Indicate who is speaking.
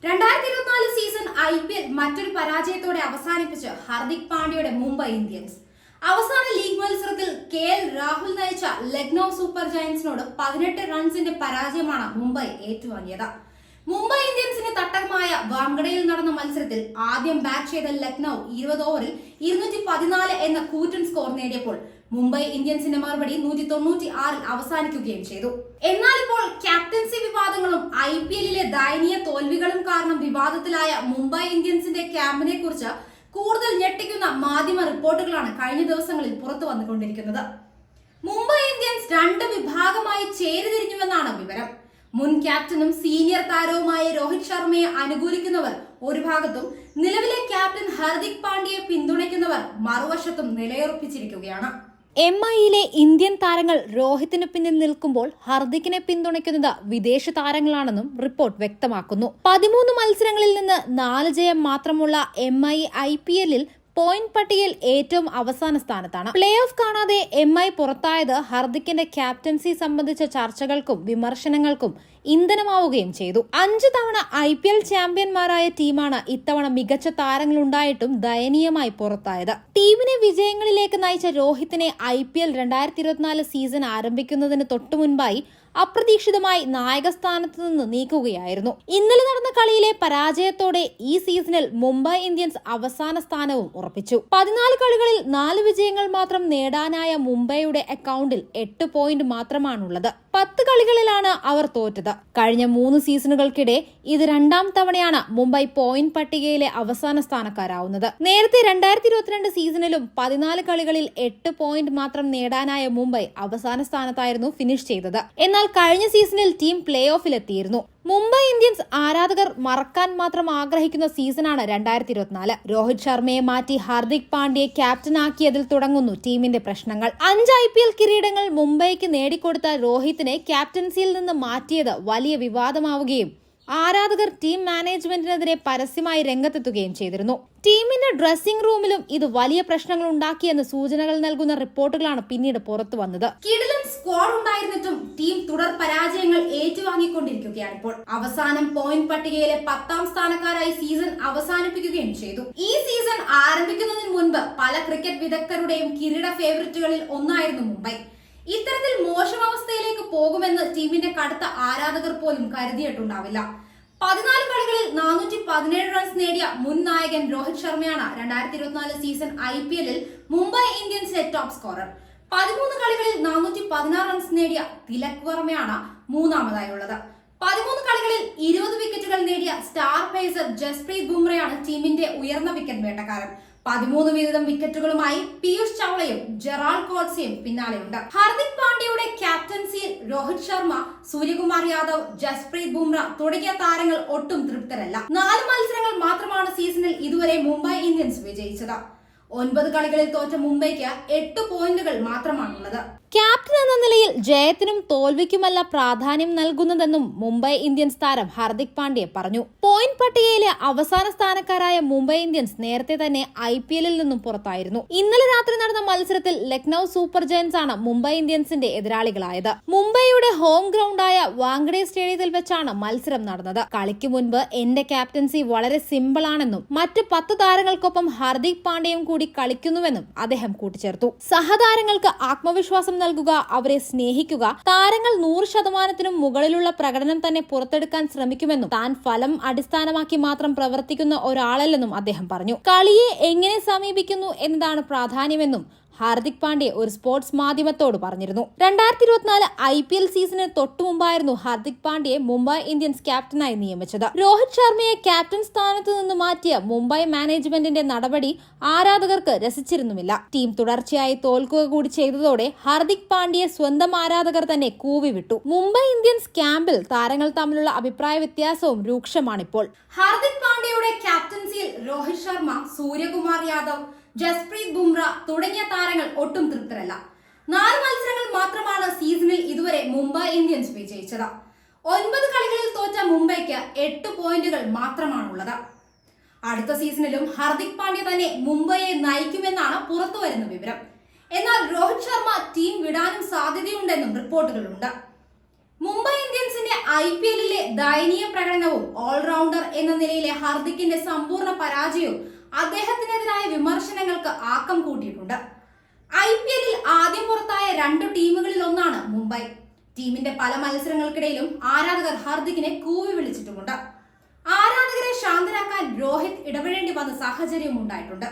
Speaker 1: 2024 season IPL മറ്റൊരു പരാജയത്തോടെ അവസാനിപ്പിച്ച് Hardik പാണ്ഡ്യയുടെ Mumbai Indians. അവസാന ലീഗ് മത്സരത്തിൽ KL രാഹുൽ നയിച്ച ലക്നൌ സൂപ്പർ ജയന്റ്സിനോട് 18 റൺസിന്റെ പരാജയമാണ് മുംബൈ ഏറ്റുവാങ്ങിയത്. മുംബൈ ഇന്ത്യൻസിന്റെ തട്ടകമായ വാങ്കഡയിൽ നടന്ന മത്സരത്തിൽ ആദ്യം ബാറ്റ് ചെയ്ത ലക്നൌ 20 ഓവറിൽ 214 എന്ന കൂറ്റൻ സ്കോർ നേടിയപ്പോൾ മുംബൈ ഇന്ത്യൻസിന്റെ മറുപടി 196 അവസാനിക്കുകയും ചെയ്തു. എന്നാൽ ഇപ്പോൾ ക്യാപ്റ്റൻസി വിവാദങ്ങളും IPL-ലെ ദയനീയ തോൽവികളും കാരണം വിവാദത്തിലായ മുംബൈ ഇന്ത്യൻസിന്റെ ക്യാമ്പിനെ കുറിച്ച് കൂടുതൽ ഞെട്ടിക്കുന്ന മാധ്യമ റിപ്പോർട്ടുകളാണ് കഴിഞ്ഞ ദിവസങ്ങളിൽ പുറത്തു വന്നുകൊണ്ടിരിക്കുന്നത്. മുംബൈ ഇന്ത്യൻസ് 2 വിഭാഗമായി ചേരിതിരിഞ്ഞുവെന്നാണ് വിവരം. മുൻ ക്യാപ്റ്റനും സീനിയർ താരവുമായ രോഹിത് ശർമ്മയെ അനുകൂലിക്കുന്നവർ ഒരു ഭാഗത്തും നിലവിലെ ക്യാപ്റ്റൻ ഹാർദിക് പാണ്ഡ്യയെ പിന്തുണയ്ക്കുന്നവർ മറുവശത്തും നിലയുറപ്പിച്ചിരിക്കുകയാണ്.
Speaker 2: MIയിലെ ഇന്ത്യൻ താരങ്ങൾ രോഹിത്തിന് പിന്നിൽ നിൽക്കുമ്പോൾ ഹാർദിക്കിനെ പിന്തുണയ്ക്കുന്നത് വിദേശ താരങ്ങളാണെന്നും റിപ്പോർട്ട് വ്യക്തമാക്കുന്നു. 13 മത്സരങ്ങളിൽ നിന്ന് 4 ജയം മാത്രമുള്ള MI IPL-ൽ പോയിന്റ് പട്ടികയിൽ ഏറ്റവും അവസാന സ്ഥാനത്താണ്. പ്ലേ ഓഫ് കാണാതെ MI പുറത്തായത് ഹാർദിക്കിന്റെ ക്യാപ്റ്റൻസി സംബന്ധിച്ച ചർച്ചകൾക്കും വിമർശനങ്ങൾക്കും ഇന്ധനമാവുകയും ചെയ്തു. 5 തവണ IPL ചാമ്പ്യന്മാരായ ടീമാണ് ഇത്തവണ മികച്ച താരങ്ങളുണ്ടായിട്ടും ദയനീയമായി പുറത്തായത്. ടീമിനെ വിജയങ്ങളിലേക്ക് നയിച്ച രോഹിത്തിനെ IPL 2024 സീസൺ ആരംഭിക്കുന്നതിന് തൊട്ടുമുൻപായി അപ്രതീക്ഷിതമായി നായകസ്ഥാനത്ത് നിന്ന് നീക്കുകയായിരുന്നു. ഇന്നലെ നടന്ന കളിയിലെ പരാജയത്തോടെ ഈ സീസണിൽ മുംബൈ ഇന്ത്യൻസ് അവസാന സ്ഥാനവും ഉറപ്പിച്ചു. 14 കളികളിൽ 4 വിജയങ്ങൾ മാത്രം നേടാനായ മുംബൈയുടെ അക്കൗണ്ടിൽ 8 പോയിന്റ് മാത്രമാണുള്ളത്. 10 കളികളിലാണ് അവർ തോറ്റത്. കഴിഞ്ഞ 3 സീസണുകൾക്കിടെ ഇത് 2ാം തവണയാണ് മുംബൈ പോയിന്റ് പട്ടികയിലെ അവസാന സ്ഥാനക്കാരാവുന്നത്. നേരത്തെ 2022 സീസണിലും 14 കളികളിൽ 8 പോയിന്റ് മാത്രം നേടാനായ മുംബൈ അവസാന സ്ഥാനത്തായിരുന്നു ഫിനിഷ് ചെയ്തത്. എന്നാൽ കഴിഞ്ഞ സീസണിൽ ടീം പ്ലേ ഓഫിലെത്തിയിരുന്നു. മുംബൈ ഇന്ത്യൻസ് ആരാധകർ മറക്കാൻ മാത്രം ആഗ്രഹിക്കുന്ന സീസണാണ് 2024. രോഹിത് ശർമ്മയെ മാറ്റി ഹാർദിക് പാണ്ഡ്യയെ ക്യാപ്റ്റനാക്കിയതിൽ തുടങ്ങുന്നു ടീമിന്റെ പ്രശ്നങ്ങൾ. 5 IPL കിരീടങ്ങൾ മുംബൈക്ക് നേടിക്കൊടുത്ത രോഹിത്തിനെ ക്യാപ്റ്റൻസിയിൽ നിന്ന് മാറ്റിയത് വലിയ വിവാദമാവുകയും ആരാധകർ ടീം മാനേജ്മെന്റിനെതിരെ പരസ്യമായി രംഗത്തെത്തുകയും ചെയ്തിരുന്നു. ടീമിന്റെ ഡ്രസ്സിംഗ് റൂമിലും ഇത് വലിയ പ്രശ്നങ്ങൾ ഉണ്ടാക്കിയെന്ന് സൂചനകൾ നൽകുന്ന റിപ്പോർട്ടുകളാണ് പിന്നീട് പുറത്തു വന്നത്.
Speaker 1: കിടിലൻ സ്ക്വാഡ് ഉണ്ടായിരുന്നിട്ടും ടീം തുടർ പരാജയങ്ങൾ ഏറ്റുവാങ്ങിക്കൊണ്ടിരിക്കുകയാണ്. ഇപ്പോൾ അവസാനം പോയിന്റ് പട്ടികയിലെ 10ാം സ്ഥാനക്കാരായി സീസൺ അവസാനിപ്പിക്കുകയും ചെയ്തു. ഈ സീസൺ ആരംഭിക്കുന്നതിന് മുൻപ് പല ക്രിക്കറ്റ് വിദഗ്ധരുടെയും കിരീട ഫേവറിറ്റുകളിൽ ഒന്നായിരുന്നു മുംബൈ. ഇത്തരത്തിൽ മോശം അവസ്ഥയിലേക്ക് പോകുമെന്ന് ടീമിന്റെ കടുത്ത ആരാധകർ പോലും കരുതിയിട്ടുണ്ടാവില്ല. 14 കളികളിൽ 417 റൺസ് നേടിയ മുൻ നായകൻ രോഹിത് ശർമ്മയാണ് 2024 സീസൺ IPL-ൽ മുംബൈ ഇന്ത്യൻസിലെ ടോപ്പ് സ്കോറർ. 13 കളികളിൽ 416 റൺസ് നേടിയ തിലക് വർമ്മയാണ് 3ാമതായുള്ളത്. 13 കളികളിൽ 20 വിക്കറ്റുകൾ നേടിയ സ്റ്റാർ പേസർ ജസ്പ്രീത് ബുംറയാണ് ടീമിന്റെ ഉയർന്ന വിക്കറ്റ് വേട്ടക്കാരൻ. 13 വീതം വിക്കറ്റുകളുമായി പീയൂഷ് ചൗളയും ജെറാൾഡ് കോട്സയും പിന്നാലെയുണ്ട്. ഹാർദിക് പാണ്ഡ്യയുടെ ക്യാപ്റ്റൻസിയിൽ രോഹിത് ശർമ്മ, സൂര്യകുമാർ യാദവ്, ജസ്പ്രീത് ബുംറ തുടങ്ങിയ താരങ്ങൾ ഒട്ടും തൃപ്തരല്ല. 4 മത്സരങ്ങൾ മാത്രമാണ് സീസണിൽ ഇതുവരെ മുംബൈ ഇന്ത്യൻസ് വിജയിച്ചത്. 9 കളികളിൽ തോറ്റ മുംബൈക്ക് 8 പോയിന്റുകൾ മാത്രമാണുള്ളത്.
Speaker 2: ക്യാപ്റ്റൻ എന്ന നിലയിൽ ജയത്തിനും തോൽവിക്കുമല്ല പ്രാധാന്യം നൽകുന്നതെന്നും മുംബൈ ഇന്ത്യൻസ് താരം ഹാർദിക് പാണ്ഡ്യ പറഞ്ഞു. പോയിന്റ് പട്ടികയിലെ അവസാന സ്ഥാനക്കാരായ മുംബൈ ഇന്ത്യൻസ് നേരത്തെ തന്നെ IPL-ൽ നിന്നും പുറത്തായിരുന്നു. ഇന്നലെ രാത്രി നടന്ന മത്സരത്തിൽ ലക്നൌ സൂപ്പർ ജയന്റ്സ് ആണ് മുംബൈ ഇന്ത്യൻസിന്റെ എതിരാളികളായത്. മുംബൈയുടെ ഹോം ഗ്രൗണ്ടായ വാങ്കഡെ സ്റ്റേഡിയത്തിൽ വെച്ചാണ് മത്സരം നടന്നത്. കളിക്ക് മുൻപ് എന്റെ ക്യാപ്റ്റൻസി വളരെ സിമ്പിൾ ആണെന്നും മറ്റ് 10 താരങ്ങൾക്കൊപ്പം ഹാർദിക് പാണ്ഡ്യയും കൂടി കളിക്കുന്നുവെന്നും അദ്ദേഹം കൂട്ടിച്ചേർത്തു. സഹതാരങ്ങൾക്ക് ആത്മവിശ്വാസം നൽകുക, അവരെ സ്നേഹിക്കുക, താരങ്ങൾ 100% മുകളിലുള്ള പ്രകടനം തന്നെ പുറത്തെടുക്കാൻ ശ്രമിക്കുമെന്നും താൻ ഫലം അടിസ്ഥാനമാക്കി മാത്രം പ്രവർത്തിക്കുന്ന ഒരാളല്ലെന്നും അദ്ദേഹം പറഞ്ഞു. കളിയെ എങ്ങനെ സമീപിക്കുന്നു എന്നതാണ് പ്രാധാന്യമെന്നും ഹാർദിക് പാണ്ഡ്യ ഒരു സ്പോർട്സ് മാധ്യമത്തോട് പറഞ്ഞിരുന്നു. 2024 IPL സീസണിന് തൊട്ടുമുമ്പായിരുന്നു ഹാർദിക് പാണ്ഡ്യയെ മുംബൈ ഇന്ത്യൻസ് ക്യാപ്റ്റനായി നിയമിച്ചത്. രോഹിത് ശർമ്മയെ ക്യാപ്റ്റൻ സ്ഥാനത്ത് നിന്ന് മാറ്റിയ മുംബൈ മാനേജ്മെന്റിന്റെ നടപടി ആരാധകർക്ക് രസിച്ചിരുന്നുമില്ല. ടീം തുടർച്ചയായി തോൽക്കുക കൂടി ചെയ്തതോടെ ഹാർദിക് പാണ്ഡ്യയെ സ്വന്തം ആരാധകർ തന്നെ കൂവിവിട്ടു. മുംബൈ ഇന്ത്യൻസ് ക്യാമ്പിൽ താരങ്ങൾ തമ്മിലുള്ള അഭിപ്രായ വ്യത്യാസവും രൂക്ഷമാണിപ്പോൾ.
Speaker 1: ഹാർദിക് പാണ്ഡ്യയുടെ ക്യാപ്റ്റൻസിയിൽ രോഹിത് ശർമ്മ, സൂര്യകുമാർ യാദവ്, ജസ്പ്രീത് ബുംറ തുടങ്ങിയ താരങ്ങൾ ഒട്ടും തൃപ്തരല്ല. 4 മത്സരങ്ങൾ മാത്രമാണ് സീസണിൽ ഇതുവരെ മുംബൈ ഇന്ത്യൻസ് വിജയിച്ചത്. 9 കളികളിൽ തോറ്റ മുംബൈക്ക് 8 പോയിന്റുകൾ മാത്രമാണുള്ളത്. അടുത്ത സീസണിലും ഹാർദിക് പാണ്ഡ്യ തന്നെ മുംബൈയെ നയിക്കുമെന്നാണ് പുറത്തുവരുന്ന വിവരം. എന്നാൽ രോഹിത് ശർമ്മ ടീം വിടാനും സാധ്യതയുണ്ടെന്നും റിപ്പോർട്ടുകളുണ്ട്. മുംബൈ ഇന്ത്യൻസിന്റെ IPL-ലെ ദയനീയ പ്രകടനവും ഓൾറൗണ്ടർ എന്ന നിലയിലെ ഹാർദിക്കിന്റെ സമ്പൂർണ്ണ പരാജയവും അദ്ദേഹത്തിനെതിരായ വിമർശനങ്ങൾക്ക് ആക്കം കൂട്ടിയിട്ടുണ്ട്. IPL-ൽ ആദ്യം പുറത്തായ 2 ടീമുകളിൽ ഒന്നാണ് മുംബൈ. ടീമിന്റെ പല മത്സരങ്ങൾക്കിടയിലും ആരാധകർ ഹാർദിക്കിനെ കൂവി വിളിച്ചിട്ടുമുണ്ട്. ആരാധകരെ ശാന്തരാക്കാൻ രോഹിത് ഇടപെടേണ്ടി വന്ന സാഹചര്യവും ഉണ്ടായിട്ടുണ്ട്.